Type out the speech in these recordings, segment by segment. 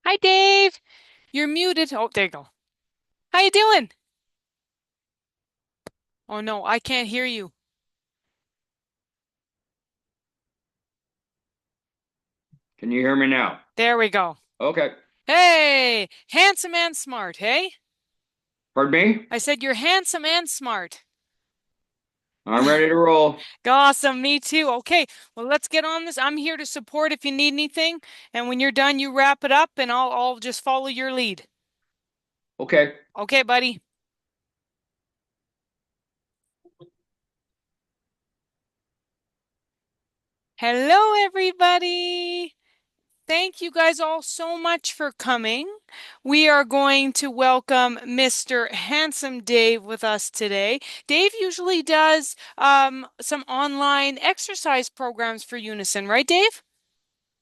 Hi, Dave. You're muted. Oh, there you go. How you doing? Oh no, I can't hear you. Can you hear me now? There we go. Okay. Hey, handsome and smart, hey? Pardon me? I said you're handsome and smart. I'm ready to roll. Awesome, me too. Okay, well, let's get on this. I'm here to support if you need anything. And when you're done, you wrap it up and I'll just follow your lead. Okay. Okay, buddy. Hello, everybody. Thank you guys all so much for coming. We are going to welcome Mr. Handsome Dave with us today. Dave usually does some online exercise programs for Unison, right, Dave?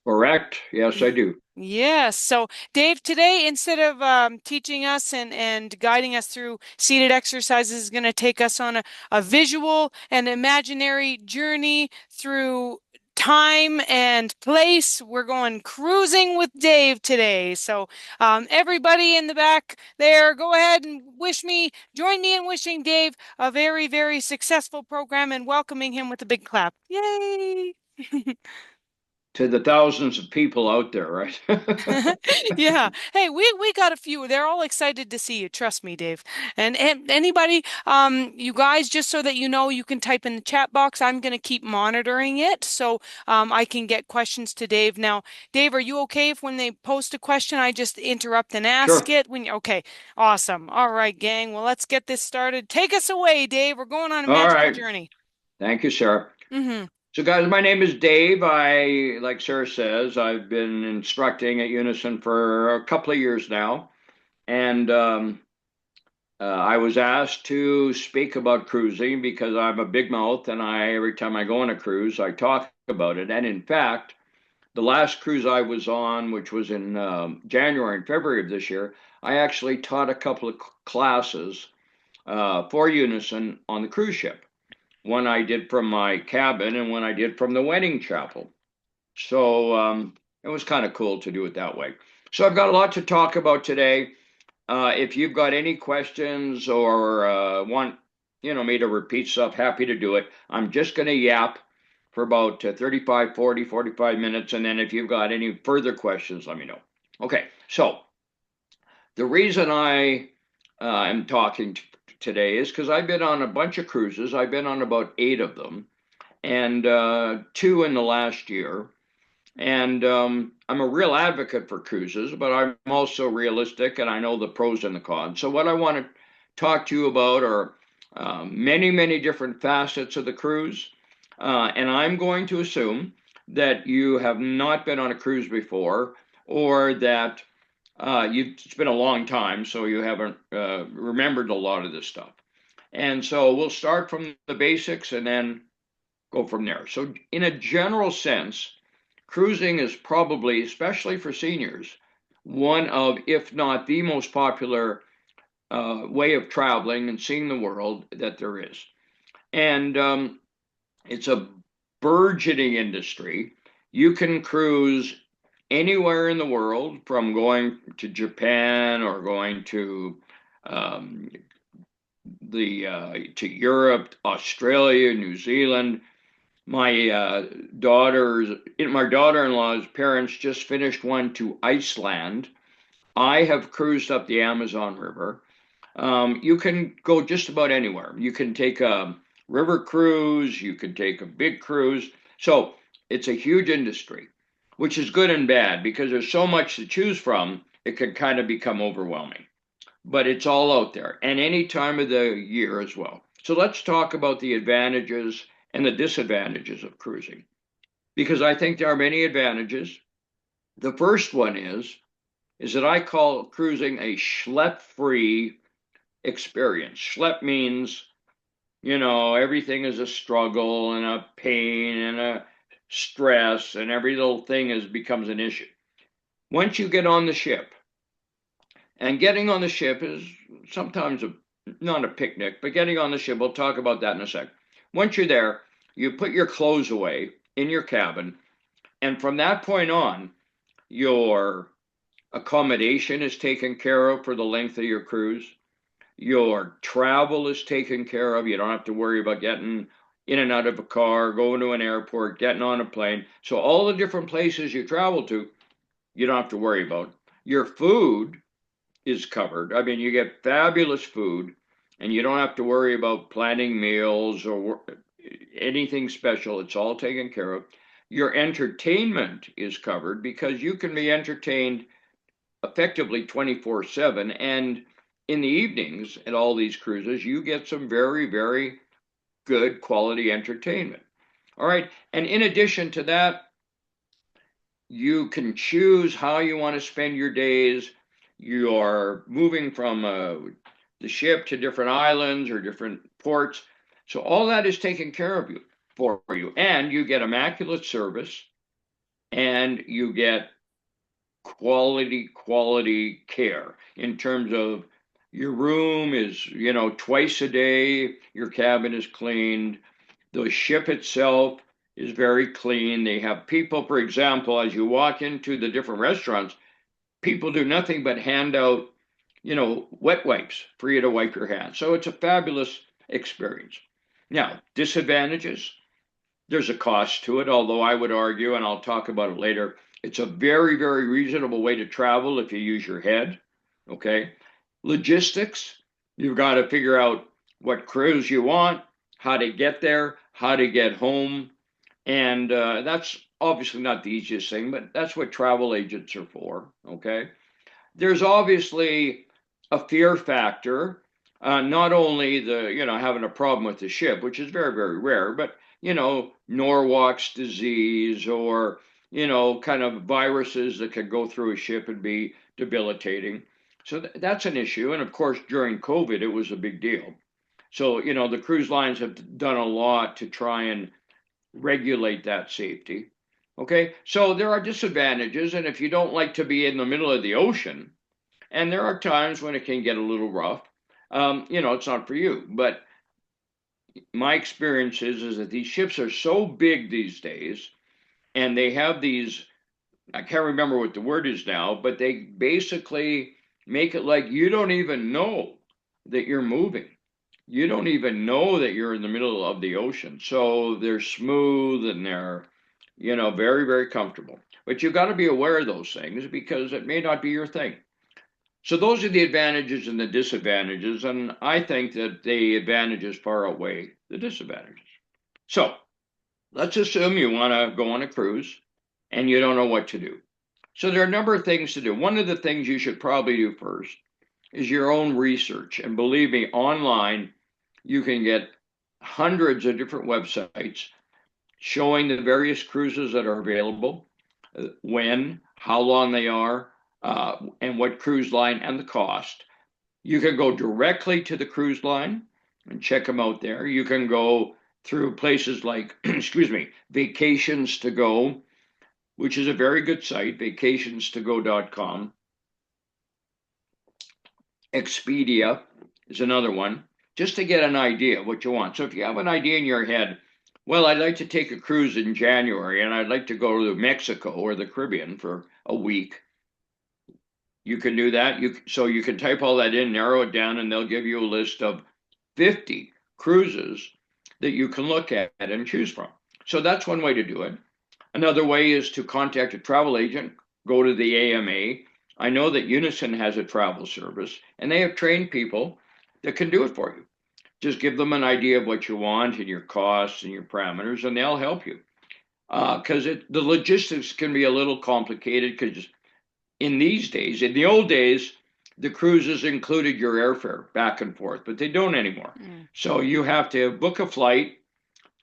Correct. Yes, I do. Yes. So, Dave, today, instead of teaching us and guiding us through seated exercises, is going to take us on a visual and imaginary journey through time and place. We're going cruising with Dave today. So, everybody in the back there, go ahead and join me in wishing Dave a very, very successful program and welcoming him with a big clap. Yay! To the thousands of people out there, right? Yeah. Hey, we got a few. They're all excited to see you. Trust me, Dave. And anybody, you guys, just so that you know, you can type in the chat box. I'm gonna keep monitoring it so I can get questions to Dave. Now, Dave, are you okay if when they post a question, I just interrupt and ask Sure. it okay, awesome. All right, gang. Well, let's get this started. Take us away, Dave. We're going on a All magical right. journey. Thank you, Sarah. Mm-hmm. So, guys, my name is Dave. Like Sarah says, I've been instructing at Unison for a couple of years now. And I was asked to speak about cruising because I'm a big mouth and every time I go on a cruise, I talk about it. And in fact, the last cruise I was on, which was in January and February of this year, I actually taught a couple of classes for Unison on the cruise ship. One I did from my cabin and one I did from the wedding chapel. So it was kind of cool to do it that way. So I've got a lot to talk about today. If you've got any questions or want me to repeat stuff, happy to do it. I'm just going to yap for about 35, 40, 45 minutes, and then if you've got any further questions, let me know. Okay, so the reason I am talking today is because I've been on a bunch of cruises. I've been on about 8 of them, and two in the last year. And I'm a real advocate for cruises, but I'm also realistic and I know the pros and the cons. So, what I want to talk to you about are many, many different facets of the cruise. And I'm going to assume that you have not been on a cruise before or that it's been a long time, so you haven't remembered a lot of this stuff. And so, we'll start from the basics and then go from there. So, in a general sense, cruising is probably, especially for seniors, one of, if not the most popular way of traveling and seeing the world that there is. And it's a burgeoning industry. You can cruise anywhere in the world, from going to Japan or going to um, the to Europe, Australia, New Zealand. My my daughter-in-law's parents just finished one to Iceland. I have cruised up the Amazon River. You can go just about anywhere. You can take a river cruise, you can take a big cruise. So it's a huge industry, which is good and bad because there's so much to choose from, it can kind of become overwhelming. But it's all out there and any time of the year as well. So let's talk about the advantages and the disadvantages of cruising because I think there are many advantages. The first one is that I call cruising a schlep-free experience. Schlep means, everything is a struggle and a pain and a stress, and every little thing becomes an issue. Once you get on the ship, and getting on the ship is sometimes not a picnic, but getting on the ship, we'll talk about that in a sec. Once you're there, you put your clothes away in your cabin, and from that point on, your Accommodation is taken care of for the length of your cruise. Your travel is taken care of. You don't have to worry about getting in and out of a car, going to an airport, getting on a plane. So all the different places you travel to, you don't have to worry about. Your food is covered. I mean, you get fabulous food, and you don't have to worry about planning meals or anything special. It's all taken care of. Your entertainment is covered because you can be entertained effectively 24/7. And in the evenings at all these cruises, you get some very, very good quality entertainment. All right. And in addition to that, you can choose how you want to spend your days. You are moving from the ship to different islands or different ports. So all that is taken care of you for you. And you get immaculate service and you get quality care in terms of your room is, twice a day, your cabin is cleaned, the ship itself is very clean. They have people, for example, as you walk into the different restaurants, people do nothing but hand out, wet wipes for you to wipe your hands. So it's a fabulous experience. Now, disadvantages, there's a cost to it, although I would argue, and I'll talk about it later, it's a very, very reasonable way to travel if you use your head. Okay. Logistics, you've got to figure out what cruise you want, how to get there, how to get home. And that's obviously not the easiest thing, but that's what travel agents are for. Okay. There's obviously a fear factor, not only having a problem with the ship, which is very, very rare, but Norwalk's disease or kind of viruses that could go through a ship and be debilitating. So that's an issue. And of course, during COVID, it was a big deal. So, the cruise lines have done a lot to try and regulate that safety. Okay, so there are disadvantages. And if you don't like to be in the middle of the ocean, and there are times when it can get a little rough, it's not for you. But my experience is that these ships are so big these days, and they have these, I can't remember what the word is now, but they basically make it like you don't even know that you're moving. You don't even know that you're in the middle of the ocean. So they're smooth and they're, very, very comfortable. But you've got to be aware of those things because it may not be your thing. So those are the advantages and the disadvantages, and I think that the advantages far outweigh the disadvantages. So let's assume you want to go on a cruise and you don't know what to do. So there are a number of things to do. One of the things you should probably do first is your own research. And believe me, online, you can get hundreds of different websites showing the various cruises that are available, when, how long they are, and what cruise line and the cost. You can go directly to the cruise line and check them out there. You can go through places like, excuse me, Vacations to Go, which is a very good site, vacationstogo.com. Expedia is another one, just to get an idea of what you want. So if you have an idea in your head, well, I'd like to take a cruise in January and I'd like to go to Mexico or the Caribbean for a week. You can do that. So you can type all that in, narrow it down, and they'll give you a list of 50 cruises that you can look at and choose from. So that's one way to do it. Another way is to contact a travel agent, go to the AMA. I know that Unison has a travel service, and they have trained people that can do it for you. Just give them an idea of what you want and your costs and your parameters, and they'll help you. Because the logistics can be a little complicated because in these days, in the old days, the cruises included your airfare back and forth, but they don't anymore. So you have to book a flight.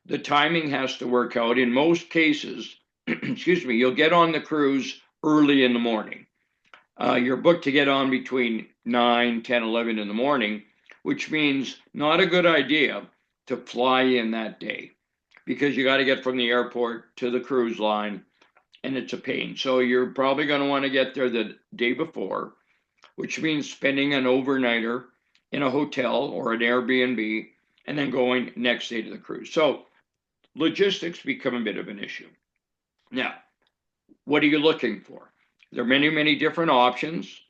The timing has to work out. In most cases, excuse me, you'll get on the cruise early in the morning. You're booked to get on between 9, 10, 11 in the morning, which means not a good idea to fly in that day because you got to get from the airport to the cruise line, and it's a pain. So you're probably going to want to get there the day before, which means spending an overnighter in a hotel or an Airbnb and then going next day to the cruise. So logistics become a bit of an issue. Now, what are you looking for? There are many, many different options.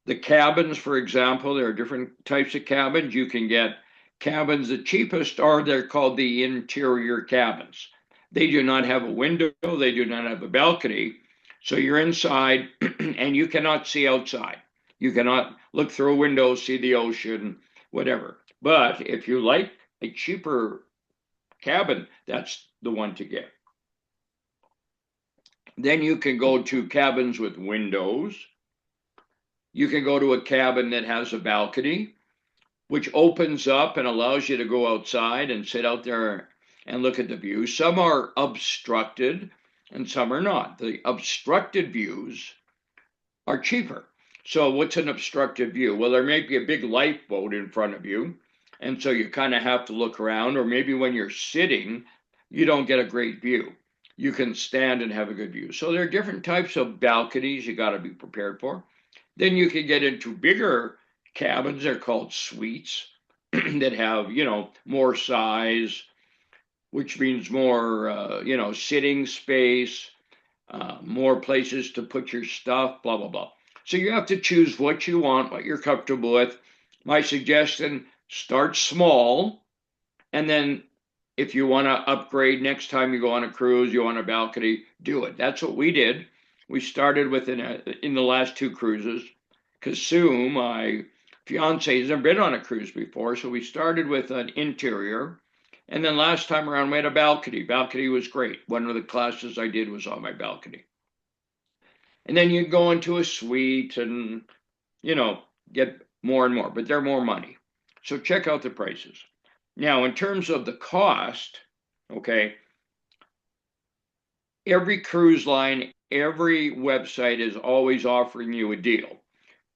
The cabins, for example, there are different types of cabins. You can get cabins, the cheapest are they're called the interior cabins. They do not have a window, they do not have a balcony. So you're inside and you cannot see outside. You cannot look through a window, see the ocean, whatever. But if you like a cheaper cabin, that's the one to get. Then you can go to cabins with windows. You can go to a cabin that has a balcony, which opens up and allows you to go outside and sit out there and look at the view. Some are obstructed and some are not. The obstructed views are cheaper. So, what's an obstructed view? Well, there may be a big lifeboat in front of you, and so you kind of have to look around, or maybe when you're sitting, you don't get a great view. You can stand and have a good view. So, there are different types of balconies you got to be prepared for. Then you can get into bigger cabins. They're called suites that have, more size, which means more, sitting space, more places to put your stuff, blah, blah, blah. So you have to choose what you want, what you're comfortable with. My suggestion, start small. And then if you want to upgrade next time you go on a cruise, you want a balcony, do it. That's what we did. We started with in the last two cruises, because Sue, my fiance, has never been on a cruise before. So we started with an interior. And then last time around, we had a balcony. Balcony was great. One of the classes I did was on my balcony. And then you go into a suite and, get more and more, but they're more money. So check out the prices. Now, in terms of the cost, okay, every cruise line, every website is always offering you a deal.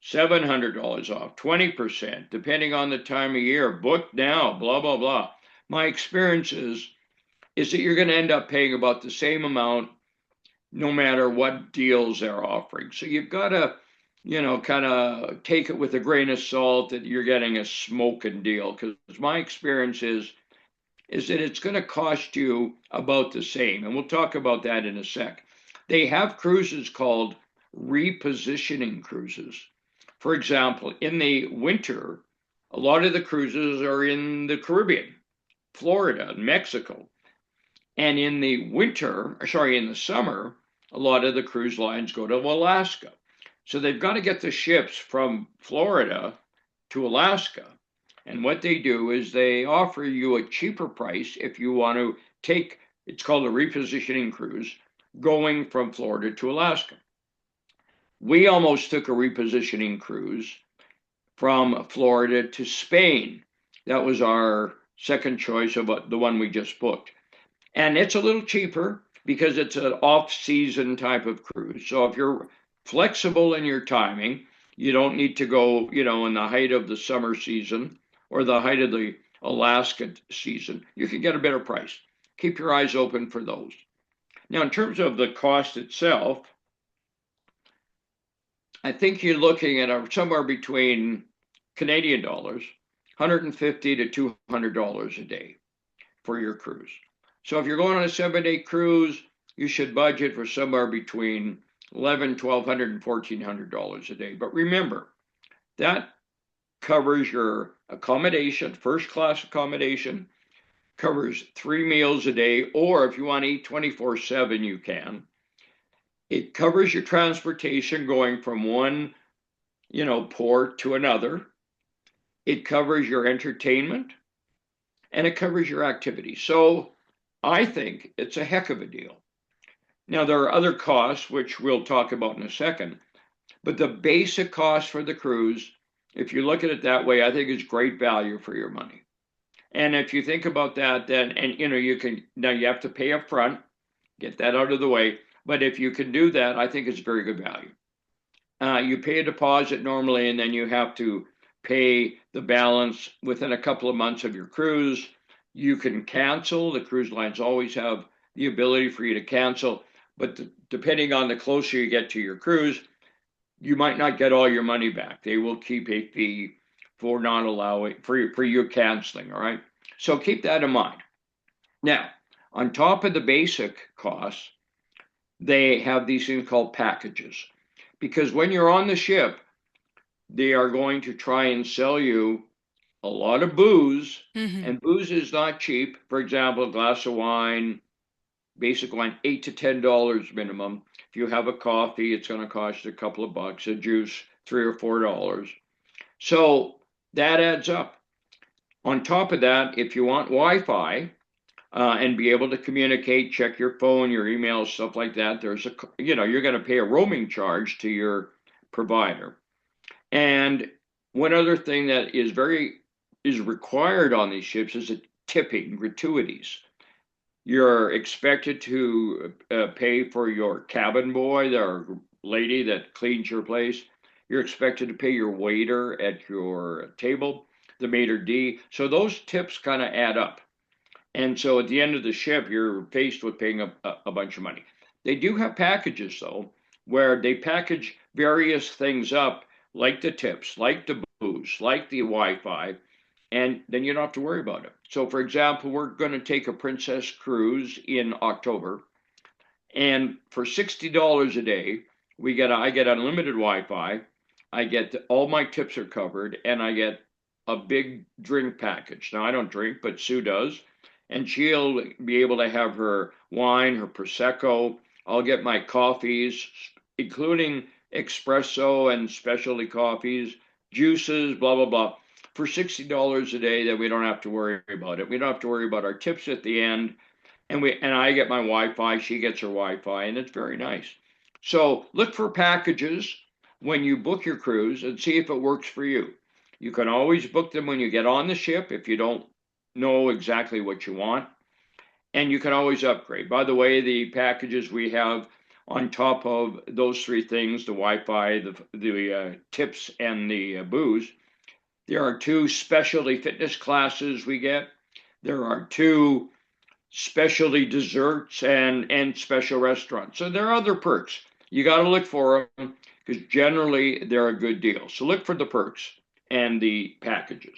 $700 off, 20%, depending on the time of year, book now, blah, blah, blah. My experience is that you're going to end up paying about the same amount no matter what deals they're offering. So you've got to, kind of take it with a grain of salt that you're getting a smoking deal. Because my experience is that it's going to cost you about the same. And we'll talk about that in a sec. They have cruises called repositioning cruises. For example, in the winter, a lot of the cruises are in the Caribbean, Florida, and Mexico. And in the summer, a lot of the cruise lines go to Alaska. So they've got to get the ships from Florida to Alaska. And what they do is they offer you a cheaper price if you want to take, it's called a repositioning cruise, going from Florida to Alaska. We almost took a repositioning cruise from Florida to Spain. That was our second choice of the one we just booked. And it's a little cheaper because it's an off-season type of cruise. So if you're flexible in your timing, you don't need to go, in the height of the summer season or the height of the Alaska season. You can get a better price. Keep your eyes open for those. Now, in terms of the cost itself, I think you're looking at somewhere between Canadian dollars, $150 to $200 a day for your cruise. So if you're going on a 7-day cruise, you should budget for somewhere between $1,100, $1,200, and $1,400 a day. But remember, that covers your accommodation, first class accommodation, covers 3 meals a day, or if you want to eat 24/7, you can. It covers your transportation going from one, port to another. It covers your entertainment, and it covers your activity. So I think it's a heck of a deal. Now, there are other costs, which we'll talk about in a second, but the basic cost for the cruise, if you look at it that way, I think is great value for your money. And if you think about that, then, and you have to pay up front, get that out of the way. But if you can do that, I think it's very good value. You pay a deposit normally, and then you have to pay the balance within a couple of months of your cruise. You can cancel. The cruise lines always have the ability for you to cancel, but depending on the closer you get to your cruise, you might not get all your money back. They will keep a fee for not allowing for you canceling. All right. So keep that in mind. Now, on top of the basic costs, they have these things called packages. because when you're on the ship, they are going to try and sell you a lot of booze, Hmm. and booze is not cheap. For example, a glass of wine, basic wine, $8 to $10 minimum. If you have a coffee, it's going to cost you a couple of bucks. A juice, $3 or $4. So that adds up. On top of that, if you want Wi-Fi and be able to communicate, check your phone, your emails, stuff like that, you're going to pay a roaming charge to your provider. And one other thing that is required on these ships is a tipping, gratuities. You're expected to pay for your cabin boy or lady that cleans your place. You're expected to pay your waiter at your table, the maitre d'. So those tips kind of add up. And so at the end of the ship, you're faced with paying a bunch of money. They do have packages, though, where they package various things up, like the tips, like the booze, like the Wi Fi, and then you don't have to worry about it. So, for example, we're going to take a Princess cruise in October, and for $60 a day, I get unlimited Wi-Fi. I get all my tips are covered, and I get a big drink package. Now I don't drink, but Sue does, and she'll be able to have her wine, her prosecco. I'll get my coffees, including espresso and specialty coffees, juices, blah blah blah, for $60 a day. That we don't have to worry about it. We don't have to worry about our tips at the end, and I get my Wi-Fi, she gets her Wi-Fi, and it's very nice. So look for packages when you book your cruise and see if it works for you. You can always book them when you get on the ship if you don't know exactly what you want, and you can always upgrade. By the way, the packages we have on top of those three things, the Wi-Fi, the tips, and the booze, there are two specialty fitness classes we get. There are two specialty desserts and special restaurants. So there are other perks. You got to look for them because generally they're a good deal. So look for the perks and the packages.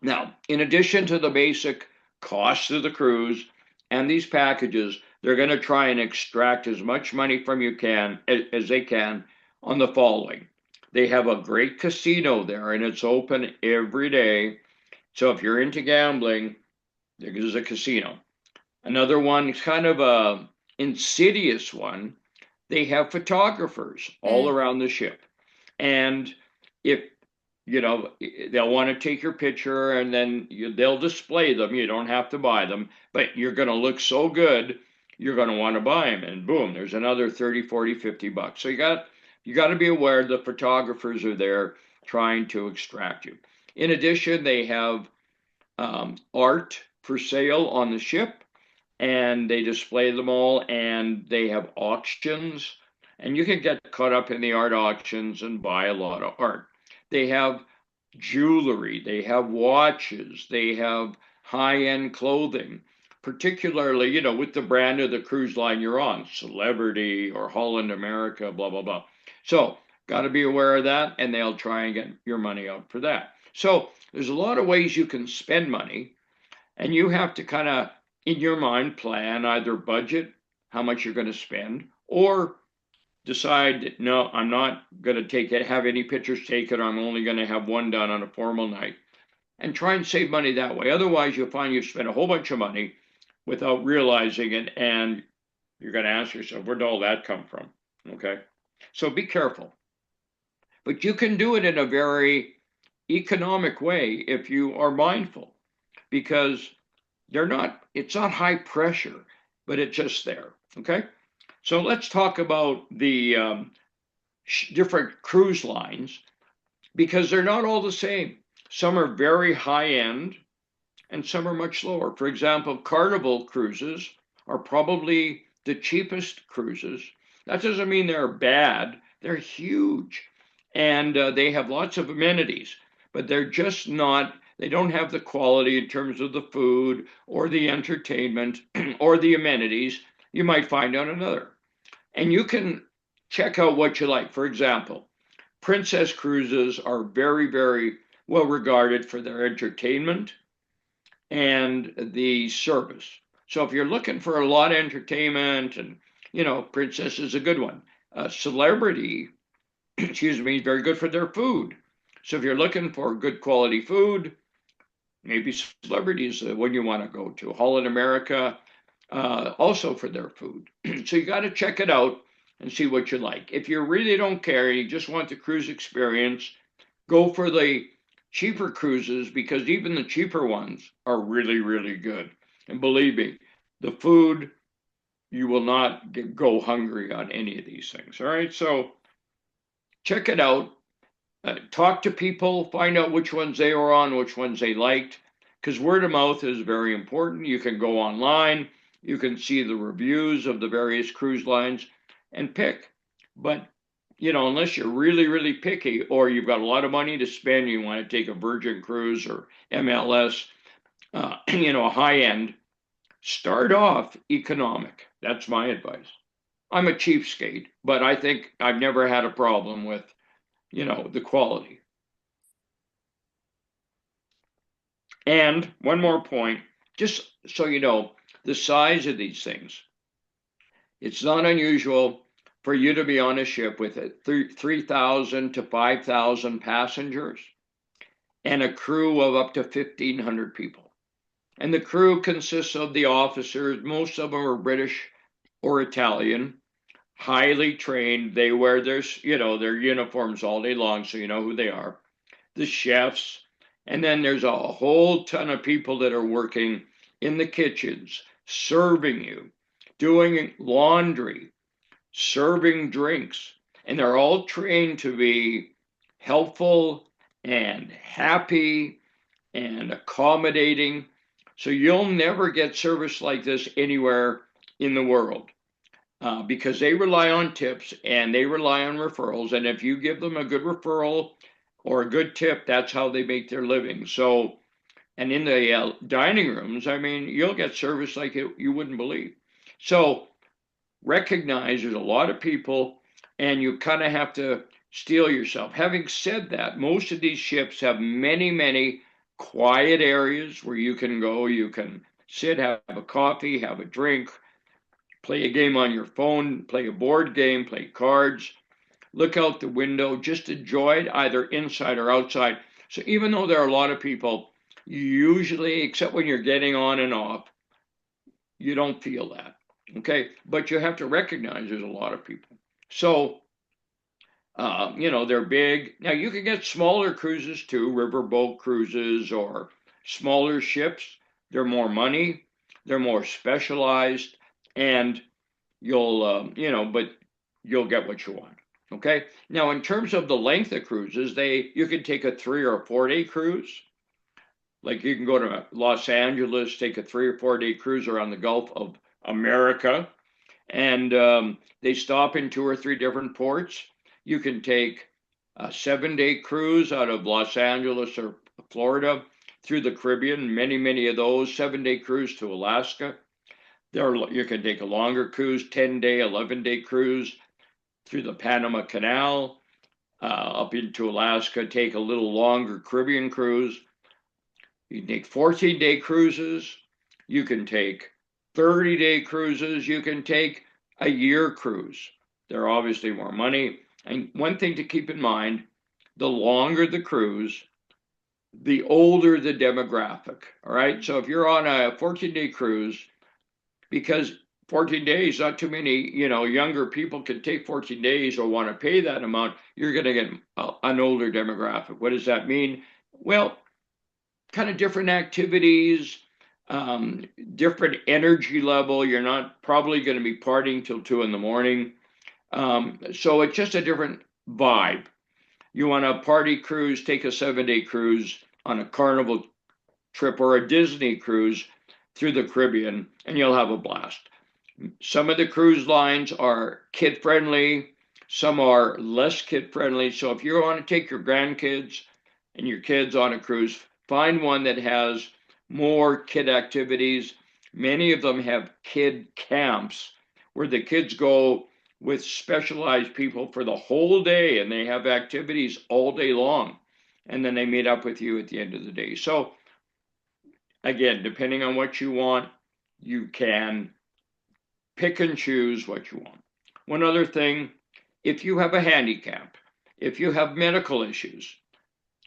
Now, in addition to the basic cost of the cruise and these packages, they're going to try and extract as much money from you can as they can on the following. They have a great casino there and it's open every day. So if you're into gambling, there's a casino. Another one is kind of a insidious one. They have photographers all Mm. around the ship. And if they'll want to take your picture and then they'll display them. You don't have to buy them, but you're going to look so good, you're going to want to buy them. And boom, there's another 30, 40, 50 bucks. So you got to be aware the photographers are there trying to extract you. In addition, they have art for sale on the ship, and they display them all, and they have auctions, and you can get caught up in the art auctions and buy a lot of art. They have jewelry, they have watches, they have high-end clothing, particularly, with the brand of the cruise line you're on, Celebrity or Holland America, blah, blah, blah. So, got to be aware of that, and they'll try and get your money out for that. So, there's a lot of ways you can spend money, and you have to kind of, in your mind, plan either budget how much you're going to spend, or decide, no, I'm not going to have any pictures taken. I'm only going to have one done on a formal night, and try and save money that way. Otherwise, you'll find you spend a whole bunch of money without realizing it, and you're going to ask yourself, where'd all that come from? Okay. So be careful. But you can do it in a very economic way if you are mindful, because it's not high pressure, but it's just there. Okay. So let's talk about the different cruise lines, because they're not all the same. Some are very high end and some are much lower. For example, Carnival cruises are probably the cheapest cruises. That doesn't mean they're bad, they're huge, and they have lots of amenities, but they're just not, they don't have the quality in terms of the food or the entertainment or the amenities you might find on another. And you can check out what you like. For example, Princess cruises are very, very well regarded for their entertainment and the service. So if you're looking for a lot of entertainment and Princess is a good one. Celebrity, excuse me, very good for their food. So if you're looking for good quality food, maybe celebrities when you want to go to. Holland America, also for their food. So you got to check it out and see what you like. If you really don't care, you just want the cruise experience, go for the cheaper cruises because even the cheaper ones are really, really good. And believe me, the food, you will not go hungry on any of these things. All right. So check it out. Talk to people, find out which ones they were on, which ones they liked, because word of mouth is very important. You can go online, you can see the reviews of the various cruise lines and pick. But, unless you're really, really picky or you've got a lot of money to spend, you want to take a Virgin Cruise or MLS, a high end, start off economic. That's my advice. I'm a cheapskate, but I think I've never had a problem with, the quality. And one more point, just so you know, the size of these things. It's not unusual for you to be on a ship with 3,000 to 5,000 passengers and a crew of up to 1,500 people. And the crew consists of the officers, most of them are British or Italian, highly trained. They wear their uniforms all day long, so you know who they are. The chefs, and then there's a whole ton of people that are working in the kitchens, serving you, doing laundry, serving drinks, and they're all trained to be helpful and happy and accommodating. So you'll never get service like this anywhere in the world because they rely on tips and they rely on referrals. And if you give them a good referral or a good tip, that's how they make their living. So, and in the dining rooms, I mean, you'll get service like you wouldn't believe. So, recognize there's a lot of people and you kind of have to steel yourself. Having said that, most of these ships have many, many quiet areas where you can go, you can sit, have a coffee, have a drink, play a game on your phone, play a board game, play cards, look out the window, just enjoy it either inside or outside. So even though there are a lot of people, usually, except when you're getting on and off, you don't feel that. Okay. But you have to recognize there's a lot of people. So, they're big. Now you can get smaller cruises too, riverboat cruises or smaller ships. They're more money, they're more specialized, and but you'll get what you want. Okay. Now, in terms of the length of cruises, you can take a 3 or 4 day cruise. Like you can go to Los Angeles, take a 3 or 4 day cruise around the Gulf of America, and they stop in 2 or 3 different ports. You can take a 7 day cruise out of Los Angeles or Florida through the Caribbean. Many of those 7 day cruise to Alaska. You can take a longer cruise, 10 day, 11 day cruise through the Panama Canal up into Alaska. Take a little longer Caribbean cruise. You can take 14 day cruises. You can take 30 day cruises. You can take a year cruise. They're obviously more money. And one thing to keep in mind, the longer the cruise, the older the demographic. All right. So if you're on a 14-day cruise, because 14 days, not too many, younger people can take 14 days or want to pay that amount, you're going to get an older demographic. What does that mean? Well, kind of different activities, different energy level. You're not probably going to be partying till 2 in the morning. So it's just a different vibe. You want a party cruise, take a 7 day cruise on a carnival trip or a Disney cruise through the Caribbean, and you'll have a blast. Some of the cruise lines are kid friendly, some are less kid friendly. So if you want to take your grandkids and your kids on a cruise, find one that has more kid activities. Many of them have kid camps where the kids go with specialized people for the whole day and they have activities all day long. And then they meet up with you at the end of the day. So, again, depending on what you want, you can pick and choose what you want. One other thing, if you have a handicap, if you have medical issues,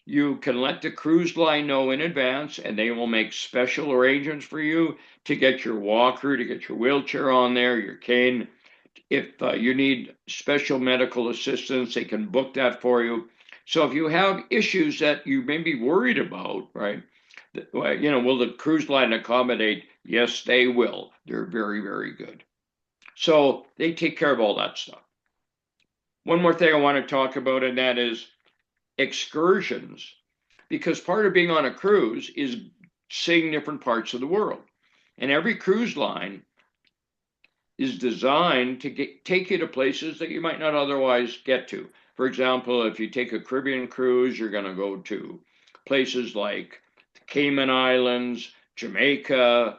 you can let the cruise line know in advance, and they will make special arrangements for you to get your walker, to get your wheelchair on there, your cane. If you need special medical assistance, they can book that for you. So if you have issues that you may be worried about, right? Will the cruise line accommodate? Yes, they will. They're very, very good. So they take care of all that stuff. One more thing I want to talk about, and that is excursions, because part of being on a cruise is seeing different parts of the world. And every cruise line is designed to take you to places that you might not otherwise get to. For example, if you take a Caribbean cruise, you're going to go to places like the Cayman Islands, Jamaica,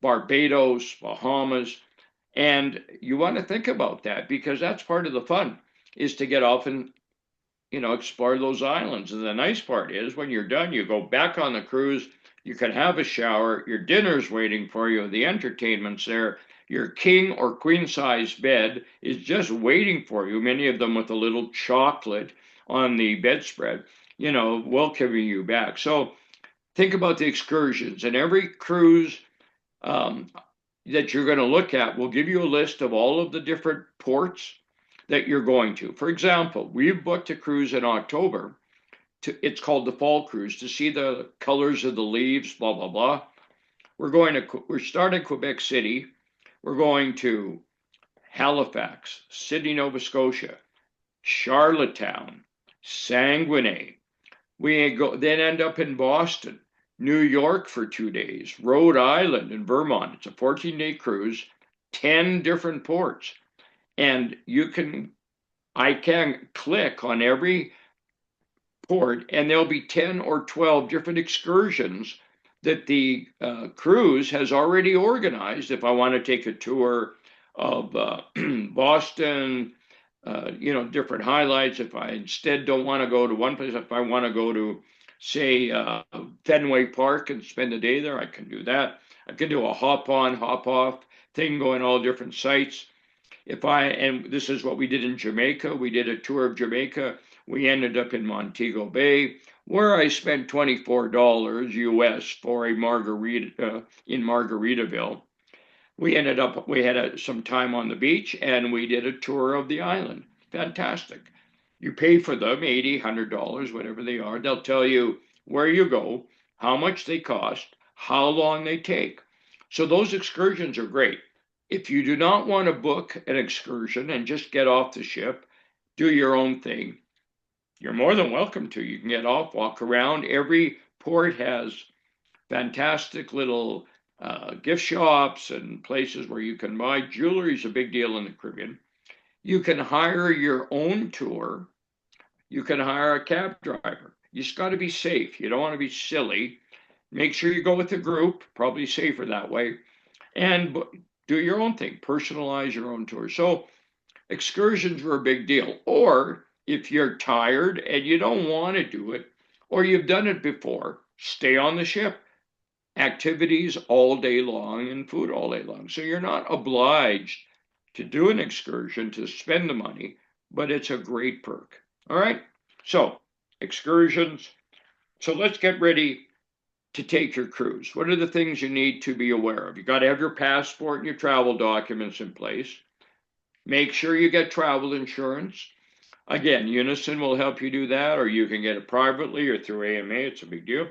Barbados, Bahamas. And you want to think about that because that's part of the fun is to get off and explore those islands. And the nice part is when you're done, you go back on the cruise, you can have a shower, your dinner's waiting for you, the entertainment's there, your king or queen size bed is just waiting for you, many of them with a little chocolate on the bedspread, welcoming you back. So think about the excursions, and every cruise that you're going to look at will give you a list of all of the different ports that you're going to. For example, we've booked a cruise in October. It's called the Fall Cruise to see the colors of the leaves, blah, blah, blah. We're starting Quebec City. We're going to Halifax, Sydney, Nova Scotia, Charlottetown, Saguenay. We then end up in Boston, New York for 2 days, Rhode Island and Vermont. It's a 14-day cruise, 10 different ports. And I can click on every port, and there'll be 10 or 12 different excursions that the cruise has already organized. If I want to take a tour of Boston, different highlights. If I instead don't want to go to one place, if I want to go to, say, Fenway Park and spend a day there, I can do that. I can do a hop on, hop off thing, going all different sites. And this is what we did in Jamaica. We did a tour of Jamaica. We ended up in Montego Bay, where I spent $24 US for a margarita in Margaritaville. We had some time on the beach, and we did a tour of the island. Fantastic. You pay for them, $80, $100, whatever they are. They'll tell you where you go, how much they cost, how long they take. So those excursions are great. If you do not want to book an excursion and just get off the ship, do your own thing, you're more than welcome to. You can get off, walk around. Every port has fantastic little gift shops and places where you can buy. Jewelry is a big deal in the Caribbean. You can hire your own tour. You can hire a cab driver. You just got to be safe. You don't want to be silly. Make sure you go with a group, probably safer that way. And do your own thing, personalize your own tour. So excursions were a big deal. Or if you're tired and you don't want to do it, or you've done it before, stay on the ship. Activities all day long and food all day long. So you're not obliged to do an excursion to spend the money, but it's a great perk. All right. So excursions. So let's get ready to take your cruise. What are the things you need to be aware of? You got to have your passport and your travel documents in place. Make sure you get travel insurance. Again, Unison will help you do that, or you can get it privately or through AMA. It's a big deal,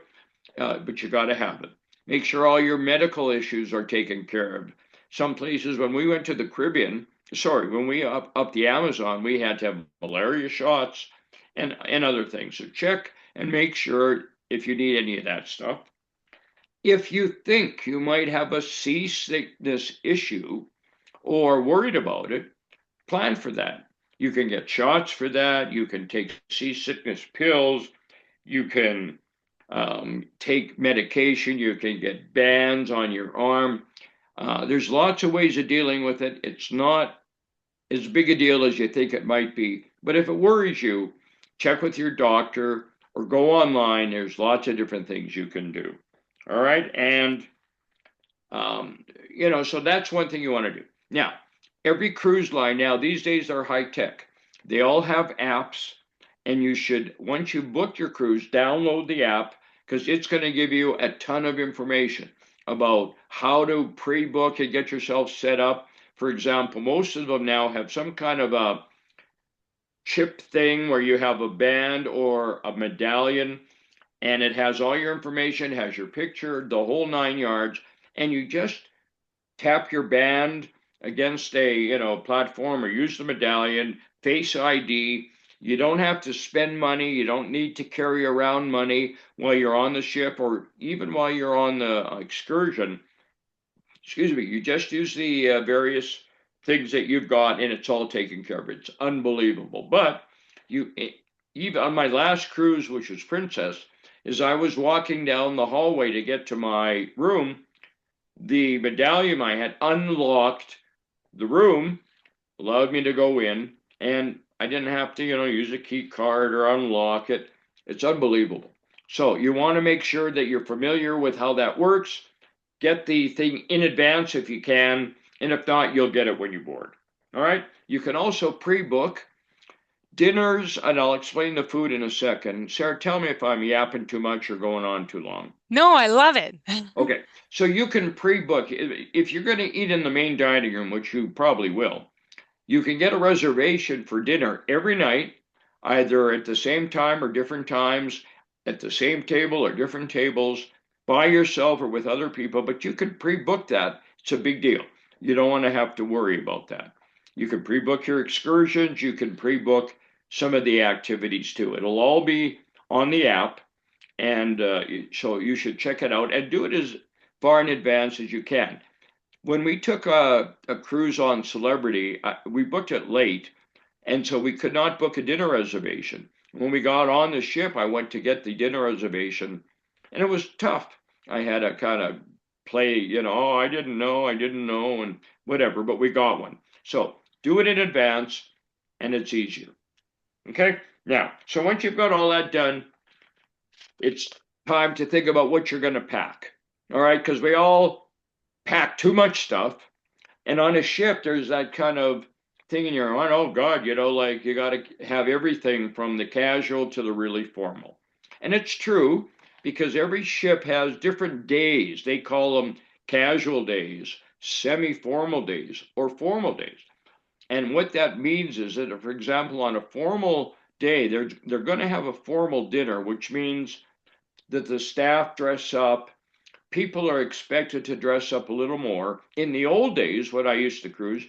but you got to have it. Make sure all your medical issues are taken care of. Some places, when we went to the Caribbean, when we up the Amazon, we had to have malaria shots and other things. So check and make sure if you need any of that stuff. If you think you might have a seasickness issue or worried about it, plan for that. You can get shots for that. You can take seasickness pills. You can take medication. You can get bands on your arm. There's lots of ways of dealing with it. It's not as big a deal as you think it might be. But if it worries you, check with your doctor or go online. There's lots of different things you can do. All right. And so that's one thing you want to do. Now, every cruise line now these days are high tech. They all have apps, and you should, once you book your cruise, download the app because it's going to give you a ton of information about how to pre-book and get yourself set up. For example, most of them now have some kind of a chip thing where you have a band or a medallion and it has all your information, has your picture, the whole 9 yards, and you just tap your band against a platform or use the medallion, face ID. You don't have to spend money. You don't need to carry around money while you're on the ship or even while you're on the excursion. Excuse me. You just use the various things that you've got, and it's all taken care of. It's unbelievable. But you, even on my last cruise, which was Princess, as I was walking down the hallway to get to my room, the medallion I had unlocked the room, allowed me to go in, and I didn't have to, use a key card or unlock it. It's unbelievable. So you want to make sure that you're familiar with how that works. Get the thing in advance if you can, and if not, you'll get it when you board. All right. You can also pre-book dinners, and I'll explain the food in a second. Sarah, tell me if I'm yapping too much or going on too long. No, I love it. Okay, so you can pre-book if you're going to eat in the main dining room, which you probably will. You can get a reservation for dinner every night, either at the same time or different times, at the same table or different tables, by yourself or with other people, but you can pre-book that. It's a big deal. You don't want to have to worry about that. You can pre-book your excursions, you can pre-book some of the activities too. It'll all be on the app, and so you should check it out and do it as far in advance as you can. When we took a cruise on Celebrity, we booked it late, and so we could not book a dinner reservation. When we got on the ship, I went to get the dinner reservation, and it was tough. I had to kind of play, oh, I didn't know, and whatever, but we got one. So do it in advance, and it's easier. Okay? Now, so once you've got all that done, it's time to think about what you're going to pack. All right? Because we all pack too much stuff. And on a ship, there's that kind of thing in your mind, oh God, like you got to have everything from the casual to the really formal. And it's true because every ship has different days. They call them casual days, semi-formal days, or formal days. And what that means is that, for example, on a formal day, they're going to have a formal dinner, which means that the staff dress up. People are expected to dress up a little more. In the old days, when I used to cruise,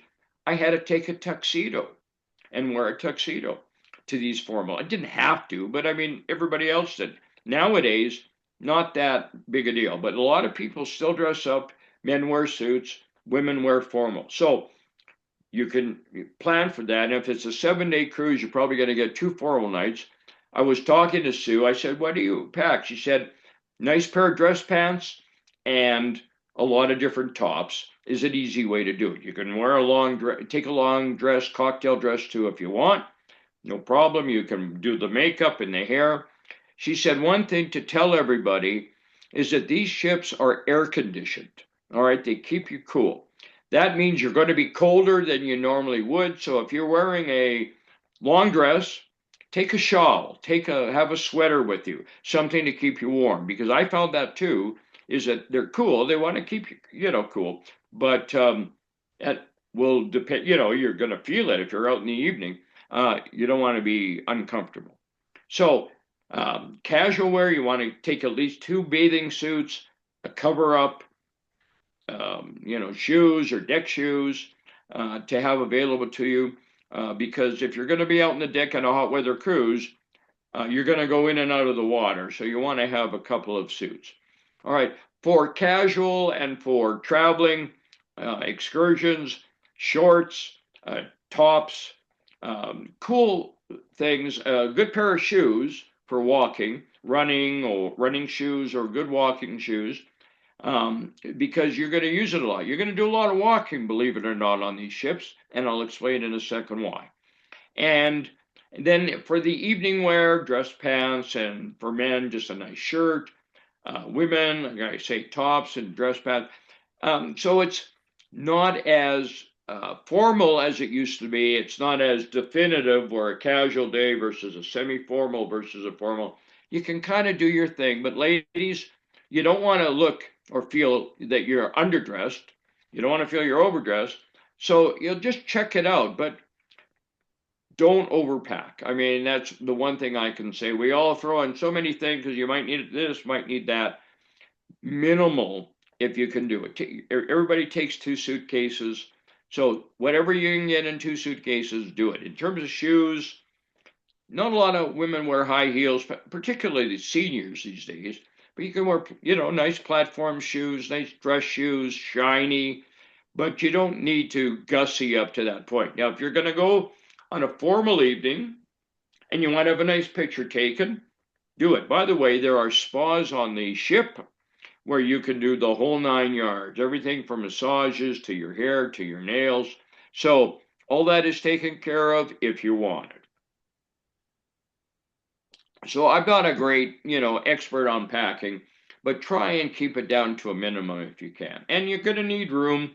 I had to take a tuxedo and wear a tuxedo to these formal. I didn't have to, but I mean, everybody else did. Nowadays, not that big a deal, but a lot of people still dress up. Men wear suits, women wear formal. So you can plan for that. And if it's a 7-day cruise, you're probably going to get 2 formal nights. I was talking to Sue. I said, what do you pack? She said, nice pair of dress pants and a lot of different tops is an easy way to do it. You can wear a take a long dress, cocktail dress too if you want. No problem. You can do the makeup and the hair. She said one thing to tell everybody is that these ships are air conditioned. All right, they keep you cool. That means you're going to be colder than you normally would. So if you're wearing a long dress, take a shawl, have a sweater with you, something to keep you warm. Because I found that too, is that they're cool. They want to keep you, cool, but that will depend. You're going to feel it if you're out in the evening. You don't want to be uncomfortable. So casual wear, you want to take at least 2 bathing suits, a cover up, shoes or deck shoes to have available to you. Because if you're going to be out on the deck on a hot weather cruise, you're going to go in and out of the water. So you want to have a couple of suits. All right. For casual and for traveling, excursions, shorts, tops, cool things, a good pair of shoes for walking, running, or running shoes or good walking shoes. Because you're going to use it a lot. You're going to do a lot of walking, believe it or not, on these ships, and I'll explain in a second why. And then for the evening wear, dress pants, and for men, just a nice shirt. Women, like I say, tops and dress pants. So it's not as formal as it used to be. It's not as definitive where a casual day versus a semi-formal versus a formal. You can kind of do your thing, but ladies, you don't want to look or feel that you're underdressed. You don't want to feel you're overdressed. So you'll just check it out, but don't overpack. I mean, that's the one thing I can say. We all throw in so many things because you might need this, might need that. Minimal if you can do it. Everybody takes 2 suitcases. So whatever you can get in 2 suitcases, do it. In terms of shoes, not a lot of women wear high heels, particularly the seniors these days. But you can wear, nice platform shoes, nice dress shoes, shiny, but you don't need to gussy up to that point. Now, if you're going to go on a formal evening and you want to have a nice picture taken, do it. By the way, there are spas on the ship where you can do the whole 9 yards, everything from massages to your hair to your nails. So all that is taken care of if you want it. So I'm not a great, expert on packing, but try and keep it down to a minimum if you can. And you're going to need room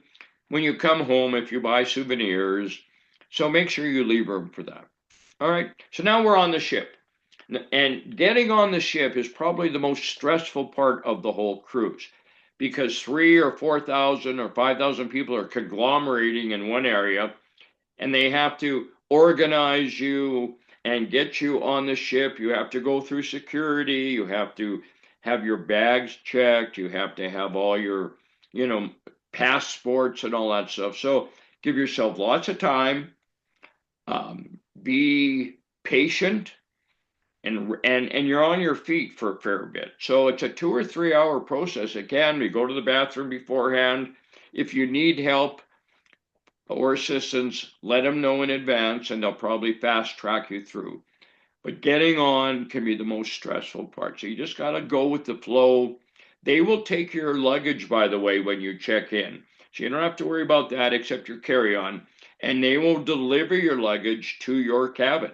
when you come home if you buy souvenirs. So make sure you leave room for that. All right. So now we're on the ship. And getting on the ship is probably the most stressful part of the whole cruise because 3 or 4,000 or 5,000 people are conglomerating in one area and they have to organize you and get you on the ship. You have to go through security. You have to have your bags checked. You have to have all your, you know, passports and all that stuff. So give yourself lots of time. Be patient and you're on your feet for a fair bit. So it's a 2 or 3 hour process. It can be go to the bathroom beforehand. If you need help or assistance, let them know in advance and they'll probably fast track you through. But getting on can be the most stressful part. So you just got to go with the flow. They will take your luggage, by the way, when you check in. So you don't have to worry about that except your carry on. And they will deliver your luggage to your cabin.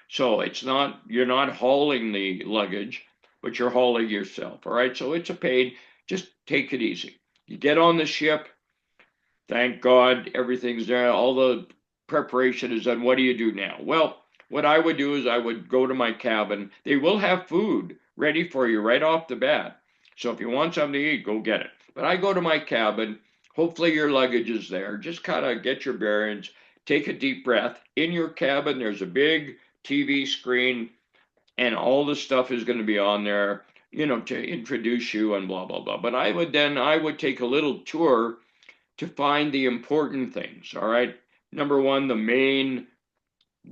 So it's not, you're not hauling the luggage, but you're hauling yourself. All right. So it's a pain. Just take it easy. You get on the ship. Thank God everything's there. All the preparation is done. What do you do now? Well, what I would do is I would go to my cabin. They will have food ready for you right off the bat. So if you want something to eat, go get it. But I go to my cabin. Hopefully your luggage is there. Just kind of get your bearings. Take a deep breath. In your cabin, there's a big TV screen, and all the stuff is going to be on there, to introduce you and blah blah blah. But I would take a little tour to find the important things. All right. Number one, the main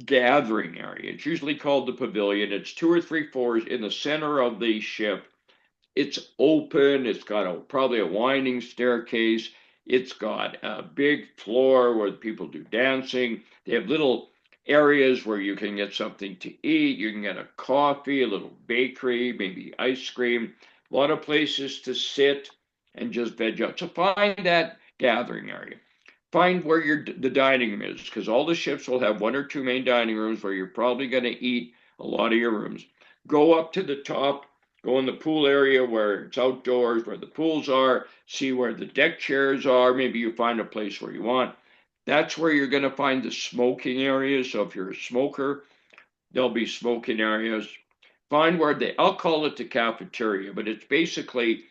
gathering area. It's usually called the pavilion. It's 2 or 3 floors in the center of the ship. It's open. It's got probably a winding staircase. It's got a big floor where people do dancing. They have little areas where you can get something to eat. You can get a coffee, a little bakery, maybe ice cream. A lot of places to sit and just veg out. So find that gathering area. Find where the dining room is, because all the ships will have 1 or 2 main dining rooms where you're probably going to eat a lot of your rooms. Go up to the top, go in the pool area where it's outdoors, where the pools are, see where the deck chairs are. Maybe you find a place where you want. That's where you're going to find the smoking areas. So if you're a smoker, there'll be smoking areas. Find where I'll call it the cafeteria, but it's basically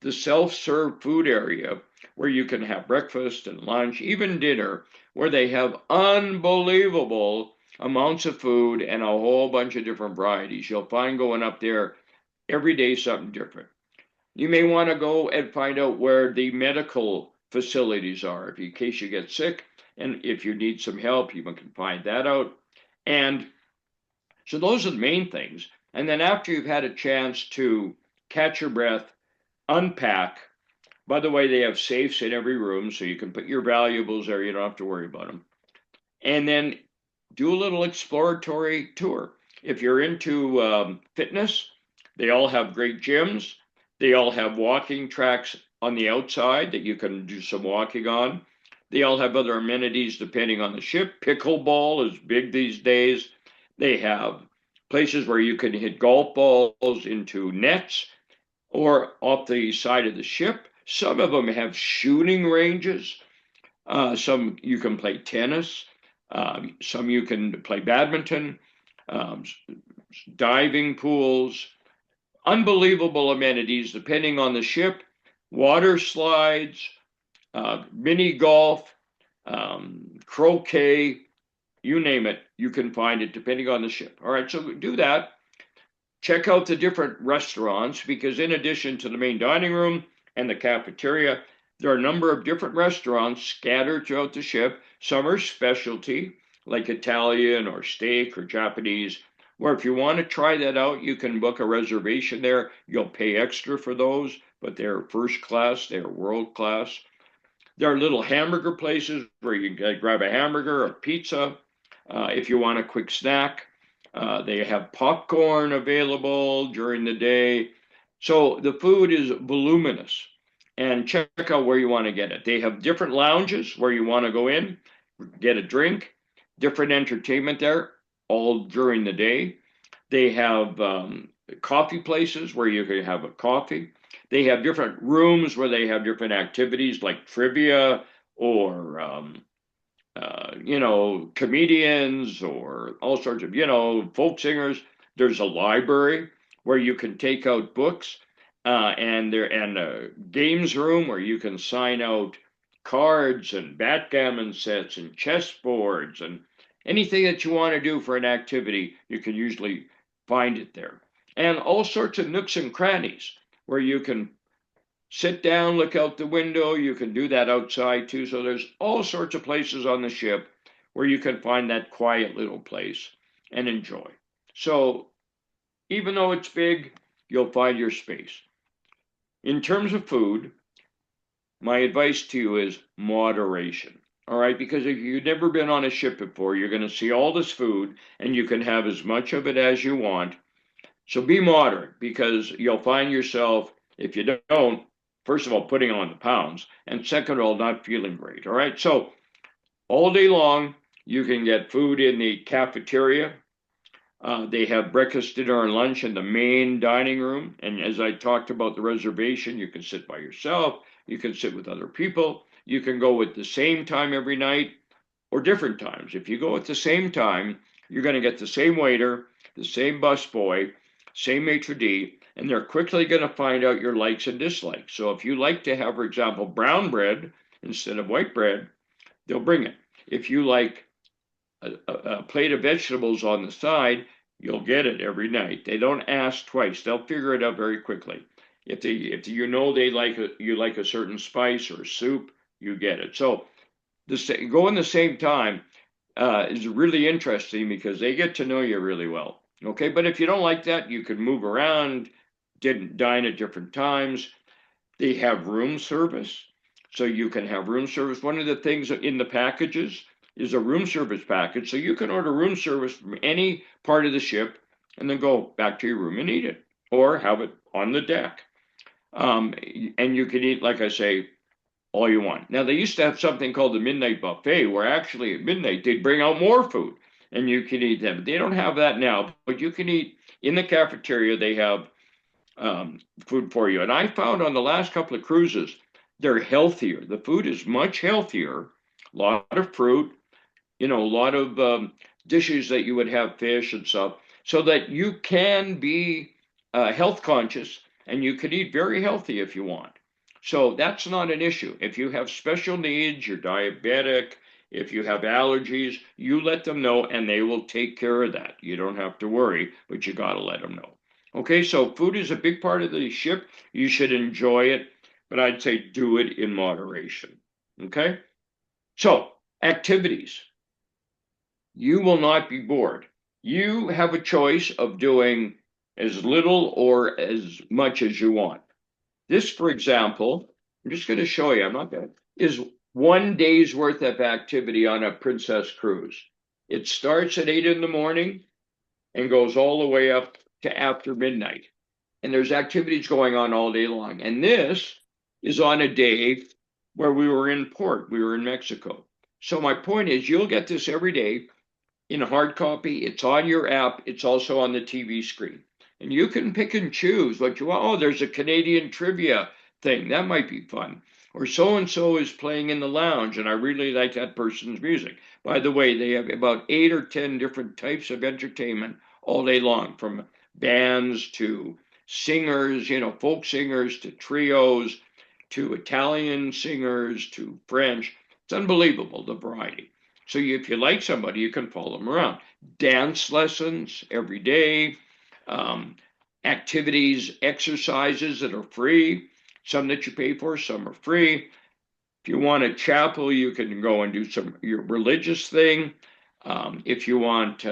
the self-serve food area where you can have breakfast and lunch, even dinner, where they have unbelievable amounts of food and a whole bunch of different varieties. You'll find going up there every day something different. You may want to go and find out where the medical facilities are in case you get sick. And if you need some help, you can find that out. And so those are the main things. And then after you've had a chance to catch your breath, unpack. By the way, they have safes in every room, so you can put your valuables there. You don't have to worry about them. And then do a little exploratory tour. If you're into fitness, they all have great gyms. They all have walking tracks on the outside that you can do some walking on. They all have other amenities depending on the ship. Pickleball is big these days. They have places where you can hit golf balls into nets or off the side of the ship. Some of them have shooting ranges. Some you can play tennis. Some you can play badminton, um, diving pools, unbelievable amenities depending on the ship, water slides, mini golf, croquet, you name it, you can find it depending on the ship. All right, so do that. Check out the different restaurants because, in addition to the main dining room and the cafeteria, there are a number of different restaurants scattered throughout the ship. Some are specialty, like Italian or steak or Japanese, where if you want to try that out, you can book a reservation there. You'll pay extra for those, but they're first class, they're world class. There are little hamburger places where you can grab a hamburger or pizza if you want a quick snack. They have popcorn available during the day. So the food is voluminous. And check out where you want to get it. They have different lounges where you want to go in, get a drink, different entertainment there all during the day. They have coffee places where you can have a coffee. They have different rooms where they have different activities like trivia or comedians or all sorts of, folk singers. There's a library where you can take out books, and a games room where you can sign out cards and backgammon sets and chess boards and anything that you want to do for an activity, you can usually find it there. And all sorts of nooks and crannies where you can sit down, look out the window. You can do that outside too. So there's all sorts of places on the ship where you can find that quiet little place and enjoy. So even though it's big, you'll find your space. In terms of food, my advice to you is moderation. All right, because if you've never been on a ship before, you're going to see all this food and you can have as much of it as you want. So be moderate because you'll find yourself, if you don't, first of all, putting on the pounds, and second of all, not feeling great. All right. So all day long, you can get food in the cafeteria. They have breakfast, dinner, and lunch in the main dining room. And as I talked about the reservation, you can sit by yourself, you can sit with other people, you can go at the same time every night or different times. If you go at the same time, you're going to get the same waiter, the same busboy, same maitre d', and they're quickly going to find out your likes and dislikes. So if you like to have, for example, brown bread instead of white bread, they'll bring it. If you like a plate of vegetables on the side, you'll get it every night. They don't ask twice. They'll figure it out very quickly. If you know you like a certain spice or soup, you get it. So going the same time is really interesting because they get to know you really well. Okay, but if you don't like that, you can move around, didn't dine at different times. They have room service, so you can have room service. One of the things in the packages is a room service package, so you can order room service from any part of the ship and then go back to your room and eat it, or have it on the deck. And you can eat, like I say, all you want. Now, they used to have something called the midnight buffet, where actually at midnight they'd bring out more food and you can eat them. They don't have that now, but you can eat in the cafeteria. They have food for you. And I found on the last couple of cruises, they're healthier. The food is much healthier, a lot of fruit, a lot of dishes that you would have fish and stuff, so that you can be health conscious and you can eat very healthy if you want. So that's not an issue. If you have special needs, you're diabetic, if you have allergies, you let them know and they will take care of that. You don't have to worry, but you got to let them know. Okay, so food is a big part of the ship. You should enjoy it, but I'd say do it in moderation. Okay, so activities. You will not be bored. You have a choice of doing as little or as much as you want. This, for example, I'm just going to show you, I'm not going to, is 1 day's worth of activity on a Princess cruise. It starts at 8 in the morning and goes all the way up to after midnight. And there's activities going on all day long. And this is on a day where we were in port, we were in Mexico. So my point is, you'll get this every day in hard copy. It's on your app. It's also on the TV screen. And you can pick and choose what you want. Oh, there's a Canadian trivia thing. That might be fun. or so and so is playing in the lounge and I really like that person's music. By the way, they have about 8 or 10 different types of entertainment all day long, from bands to singers, folk singers, to trios, to Italian singers, to French. It's unbelievable, the variety. So if you like somebody, you can follow them around. Dance lessons every day, um, activities, exercises that are free, some that you pay for, some are free. If you want a chapel, you can go and do some your religious thing. If you want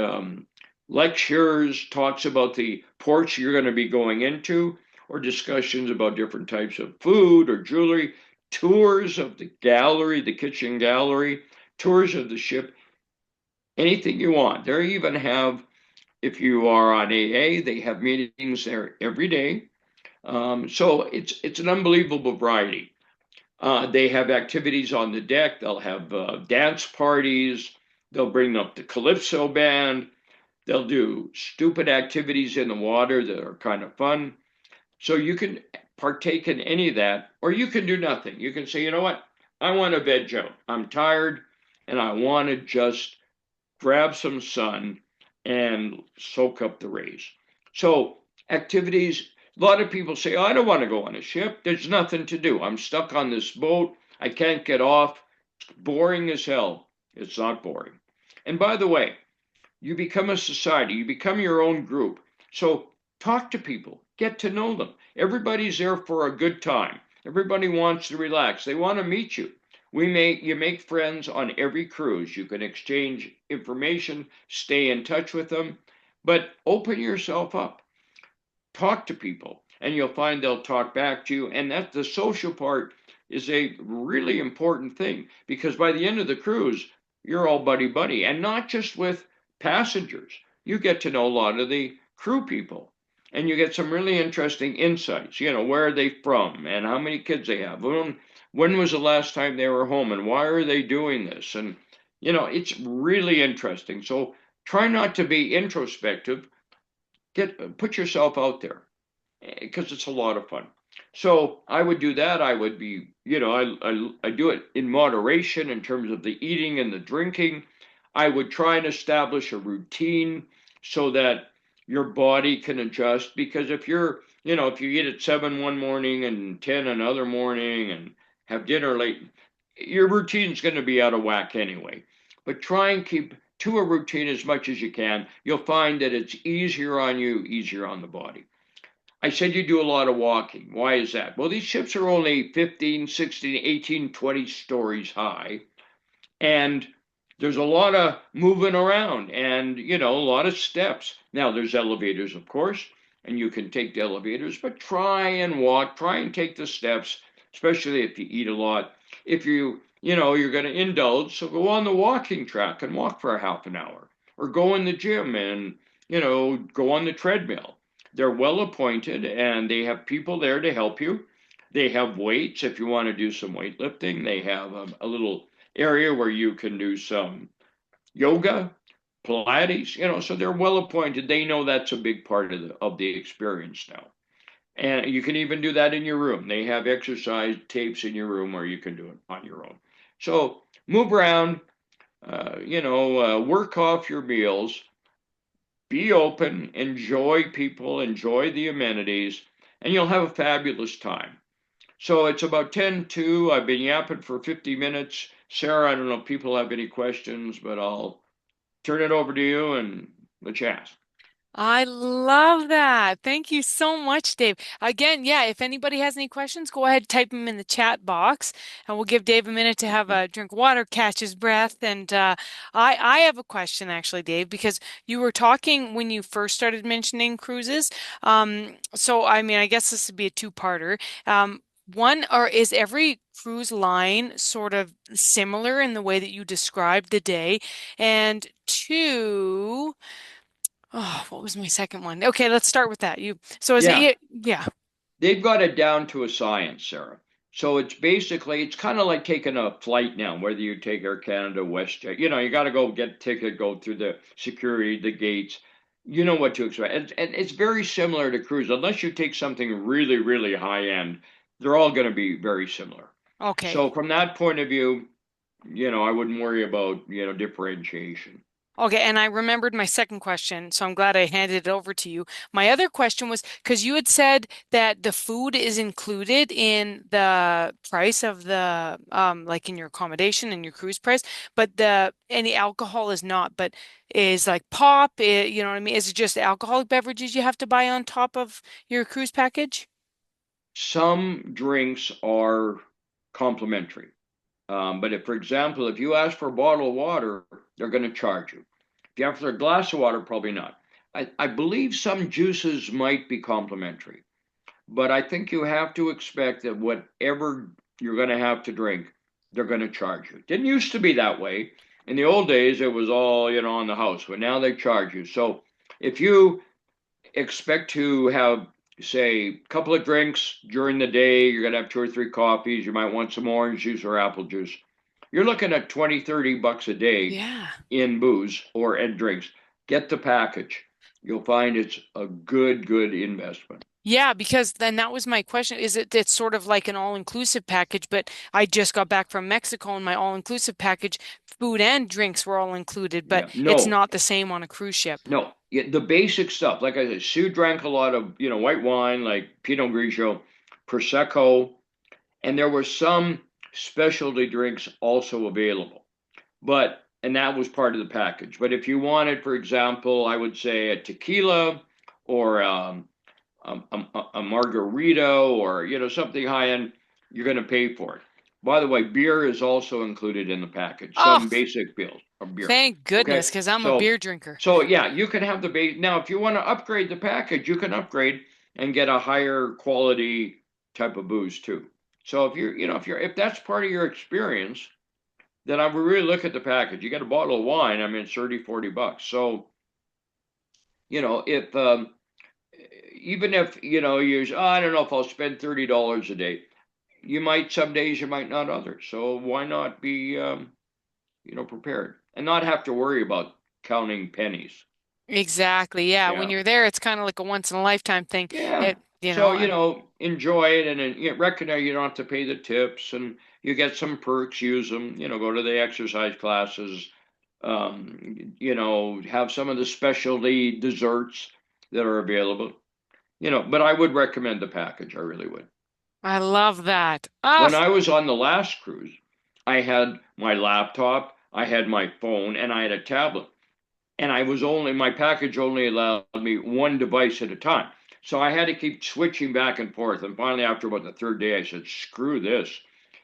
lectures, talks about the ports you're going to be going into, or discussions about different types of food or jewelry, tours of the gallery, the kitchen gallery, tours of the ship, anything you want. They even have, if you are on AA, they have meetings there every day. So it's an unbelievable variety. They have activities on the deck. They'll have dance parties. They'll bring up the calypso band. They'll do stupid activities in the water that are kind of fun. So you can partake in any of that, or you can do nothing. You can say, you know what? I want to veg out. I'm tired and I want to just grab some sun and soak up the rays. So, activities, a lot of people say, oh, I don't want to go on a ship. There's nothing to do. I'm stuck on this boat. I can't get off. It's boring as hell. It's not boring. And by the way, you become a society, you become your own group. So talk to people, get to know them. Everybody's there for a good time. Everybody wants to relax. They want to meet you. You make friends on every cruise. You can exchange information, stay in touch with them, but open yourself up. Talk to people, and you'll find they'll talk back to you. And that the social part is a really important thing, because by the end of the cruise, you're all buddy buddy, and not just with passengers. You get to know a lot of the crew people, and you get some really interesting insights. Where are they from, and how many kids they have. When was the last time they were home, and why are they doing this? And it's really interesting. So try not to be introspective. Put yourself out there, because it's a lot of fun. So I would do that. I would be, I do it in moderation in terms of the eating and the drinking. I would try and establish a routine so that your body can adjust. Because if you eat at 7 one morning and 10 another morning and have dinner late, your routine's going to be out of whack anyway. But try and keep to a routine as much as you can. You'll find that it's easier on you, easier on the body. I said you do a lot of walking. Why is that? Well, these ships are only 15, 16, 18, 20 stories high, and there's a lot of moving around and, a lot of steps. Now, there's elevators, of course, and you can take the elevators, but try and walk, try and take the steps, especially if you eat a lot. If you're going to indulge, so go on the walking track and walk for a half an hour, or go in the gym and, go on the treadmill. They're well appointed and they have people there to help you. They have weights if you want to do some weightlifting. They have a little area where you can do some yoga, Pilates, so they're well appointed. They know that's a big part of the experience now. And you can even do that in your room. They have exercise tapes in your room where you can do it on your own. So move around, work off your meals, be open, enjoy people, enjoy the amenities, and you'll have a fabulous time. So it's about 10 to, I've been yapping for 50 minutes. Sarah, I don't know if people have any questions, but I'll turn it over to you and let you ask. I love that. Thank you so much, Dave. Again, yeah, if anybody has any questions, go ahead, type them in the chat box, and we'll give Dave a minute to have a drink of water, catch his breath. And I have a question actually, Dave, because you were talking when you first started mentioning cruises. So I mean, I guess this would be a two-parter. One, or is every cruise line sort of similar in the way that you described the day? And two, oh, what was my second one? Okay, let's start with that. So is Yeah, it, yeah. they've got it down to a science, Sarah. So it's kind of like taking a flight now, whether you take Air Canada, WestJet. You got to go get a ticket, go through the security, the gates. You know what to expect. And it's very similar to cruise, unless you take something really, really high end. They're all going to be very similar. Okay. So from that point of view, I wouldn't worry about, differentiation. Okay, and I remembered my second question, so I'm glad I handed it over to you. My other question was because you had said that the food is included in the price of the like in your accommodation and your cruise price, but the any alcohol is not, but is like pop, you know what I mean? Is it just alcoholic beverages you have to buy on top of your cruise package? Some drinks are complimentary. But if, for example, if you ask for a bottle of water, they're going to charge you. If you ask for a glass of water, probably not. I believe some juices might be complimentary, but I think you have to expect that whatever you're going to have to drink, they're going to charge you. Didn't used to be that way. In the old days, it was all, on the house, but now they charge you. So if you expect to have, say, a couple of drinks during the day, you're going to have two or three coffees, you might want some orange juice or apple juice. You're looking at 20, $30 a day Yeah. in booze or and drinks. Get the package. You'll find it's a good investment. Yeah, because then that was my question. It's sort of like an all-inclusive package, but I just got back from Mexico and my all-inclusive package, food and drinks were all included, but Yeah, it's no, not the same on a cruise ship. no. Yeah, the basic stuff. Like I said, Sue drank a lot of, white wine like Pinot Grigio, Prosecco, and there were some specialty drinks also available. And that was part of the package. But if you wanted, for example, I would say a tequila or a margarita or, something high end, you're going to pay for it. By the way, beer is also included in the package, Oh, some basic bills of beer. thank goodness, Okay. because I'm a So, beer drinker. so yeah, you can have the base. Now, if you want to upgrade the package, you can upgrade and get a higher quality type of booze too. So if that's part of your experience, then I would really look at the package. You get a bottle of wine, I mean, it's 30, $40. So, if even if, I don't know if I'll spend $30 a day. You might, some days you might not others. So why not be, prepared and not have to worry about counting pennies. Exactly. Yeah, when Yeah. you're there, it's kind of like a once in a lifetime thing. Yeah. It, So, I'm enjoy it and then recognize you don't have to pay the tips and you get some perks, use them, go to the exercise classes, have some of the specialty desserts that are available, but I would recommend the package. I really would. I love that. When Ah, I was on the last cruise, I had my laptop, I had my phone, and I had a tablet. And my package only allowed me one device at a time. So I had to keep switching back and forth. And finally, after about the third day, I said, screw this.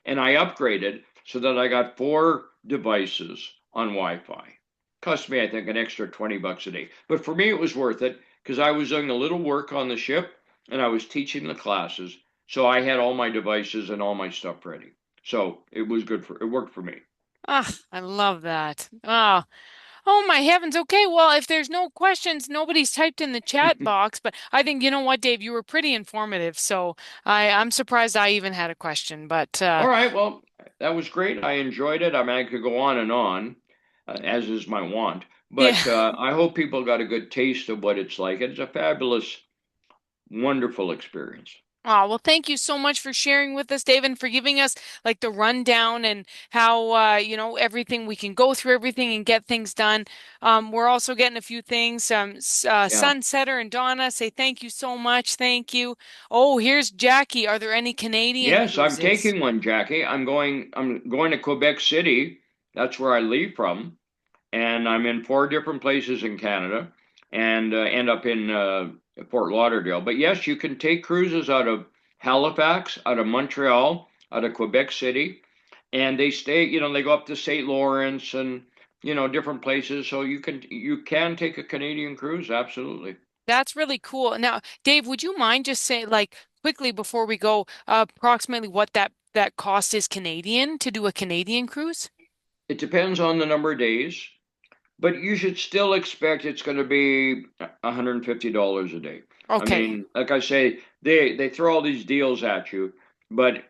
And I upgraded so that I got four devices on Wi-Fi. Cost me, I think, an extra $20 a day. But for me, it was worth it because I was doing a little work on the ship and I was teaching the classes. So I had all my devices and all my stuff ready. So it worked for me. I love that. Oh my heavens. Okay. Well, if there's no questions, nobody's typed in the chat box, but I think you know what, Dave, you were pretty informative. So I'm surprised I even had a question, but All right, well, that was great. I enjoyed it. I mean, I could go on, as is my want, yeah. but I hope people got a good taste of what it's like. It's a fabulous, wonderful experience. Oh, well, thank you so much for sharing with us, Dave, and for giving us like the rundown and how everything we can go through everything and get things done. We're also getting a few things. Yeah. Sunsetter and Donna say thank you so much. Thank you. Oh, here's Jackie. Are there any Canadian Yes, I'm cruises? taking one, Jackie. I'm going to Quebec City. That's where I leave from, and I'm in four different places in Canada and end up in Fort Lauderdale. But yes, you can take cruises out of Halifax, out of Montreal, out of Quebec City, and they go up to St. Lawrence and different places. So you can take a Canadian cruise, absolutely. That's really cool. Now, Dave, would you mind just saying like quickly before we go, approximately what that cost is Canadian to do a Canadian cruise? It depends on the number of days, but you should still expect it's going to be $150 a day. I Okay. mean, like I say, they throw all these deals at you, but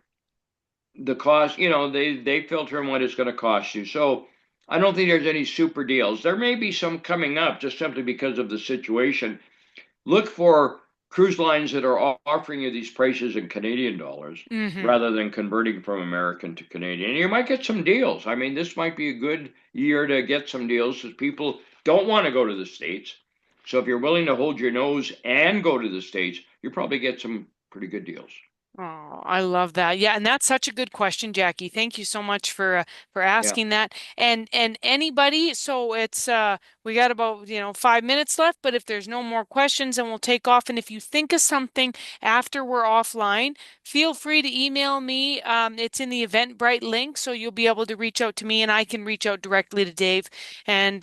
the cost, they filter in what it's going to cost you. So I don't think there's any super deals. There may be some coming up just simply because of the situation. Look for cruise lines that are offering you these prices in Canadian dollars Hmm. rather than converting from American to Canadian. You might get some deals. I mean, this might be a good year to get some deals because people don't want to go to the States. So if you're willing to hold your nose and go to the States, you probably get some pretty good deals. Oh, I love that. Yeah, and that's such a good question, Jackie. Thank you so much for Yeah. asking that. And anybody, so it's we got about, 5 minutes left, but if there's no more questions, then we'll take off. And if you think of something after we're offline, feel free to email me. It's in the Eventbrite link, so you'll be able to reach out to me and I can reach out directly to Dave. And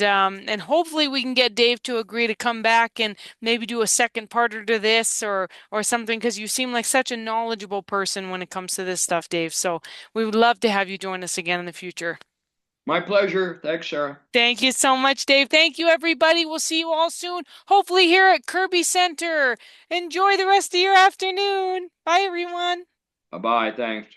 hopefully we can get Dave to agree to come back and maybe do a second parter to this or something because you seem like such a knowledgeable person when it comes to this stuff, Dave. So we would love to have you join us again in the future. My pleasure. Thanks, Sarah. Thank you so much, Dave. Thank you, everybody. We'll see you all soon, hopefully here at Kirby Center. Enjoy the rest of your afternoon. Bye, everyone. Bye bye. Thanks.